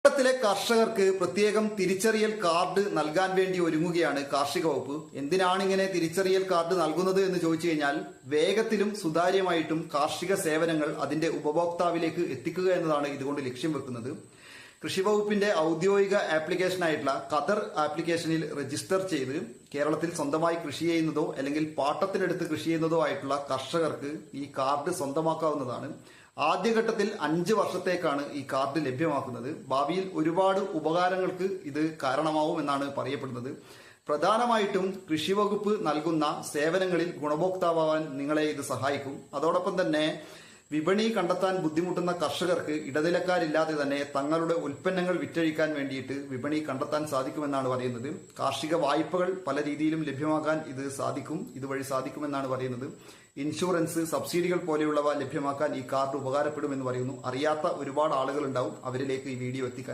കേരളത്തിലെ കർഷകർക്ക് പ്രത്യേകം തിരിച്ചറിയൽ കാർഡ് നൽകാൻ വേണ്ടി ഒരുങ്ങുകയാണ് കാർഷിക വകുപ്പ്. എന്തിനാണ് ഇങ്ങനെ തിരിച്ചറിയൽ കാർഡ് നൽകുന്നത് എന്ന് ചോദിച്ചു കഴിഞ്ഞാൽ വേഗത്തിലും സുതാര്യമായിട്ടും കാർഷിക സേവനങ്ങൾ അതിന്റെ ഉപഭോക്താവിലേക്ക് എത്തിക്കുക എന്നതാണ് ഇതുകൊണ്ട് ലക്ഷ്യം വെക്കുന്നത്. കൃഷി വകുപ്പിന്റെ ഔദ്യോഗിക ആപ്ലിക്കേഷനായിട്ടുള്ള ഖദർ ആപ്ലിക്കേഷനിൽ രജിസ്റ്റർ ചെയ്ത് കേരളത്തിൽ സ്വന്തമായി കൃഷി ചെയ്യുന്നതോ അല്ലെങ്കിൽ പാട്ടത്തിനെടുത്ത് കൃഷി ചെയ്യുന്നതോ ആയിട്ടുള്ള കർഷകർക്ക് ഈ കാർഡ് സ്വന്തമാക്കാവുന്നതാണ്. ആദ്യഘട്ടത്തിൽ 5 വർഷത്തേക്കാണ് ഈ കാർഡ് ലഭ്യമാക്കുന്നത്. ഭാവിയിൽ ഒരുപാട് ഉപകാരങ്ങൾക്ക് ഇത് കാരണമാവും എന്നാണ് പറയപ്പെടുന്നത്. പ്രധാനമായിട്ടും കൃഷി വകുപ്പ് നൽകുന്ന സേവനങ്ങളിൽ ഗുണഭോക്താവാൻ നിങ്ങളെ ഇത് സഹായിക്കും. അതോടൊപ്പം തന്നെ വിപണി കണ്ടെത്താൻ ബുദ്ധിമുട്ടുന്ന കർഷകർക്ക് ഇടനിലക്കാരില്ലാതെ തന്നെ തങ്ങളുടെ ഉൽപ്പന്നങ്ങൾ വിറ്റഴിക്കാൻ വേണ്ടിയിട്ട് വിപണി കണ്ടെത്താൻ സാധിക്കുമെന്നാണ് പറയുന്നത്. കാർഷിക വായ്പകൾ പല രീതിയിലും ലഭ്യമാക്കാൻ ഇതുവഴി സാധിക്കുമെന്നാണ് പറയുന്നത്. ഇൻഷുറൻസ്, സബ്സിഡികൾ പോലെയുള്ളവ ലഭ്യമാക്കാൻ ഈ കാർഡ് ഉപകാരപ്പെടുമെന്ന് പറയുന്നു. അറിയാത്ത ഒരുപാട് ആളുകൾ ഉണ്ടാവും, അവരിലേക്ക് ഈ വീഡിയോ എത്തിക്കാൻ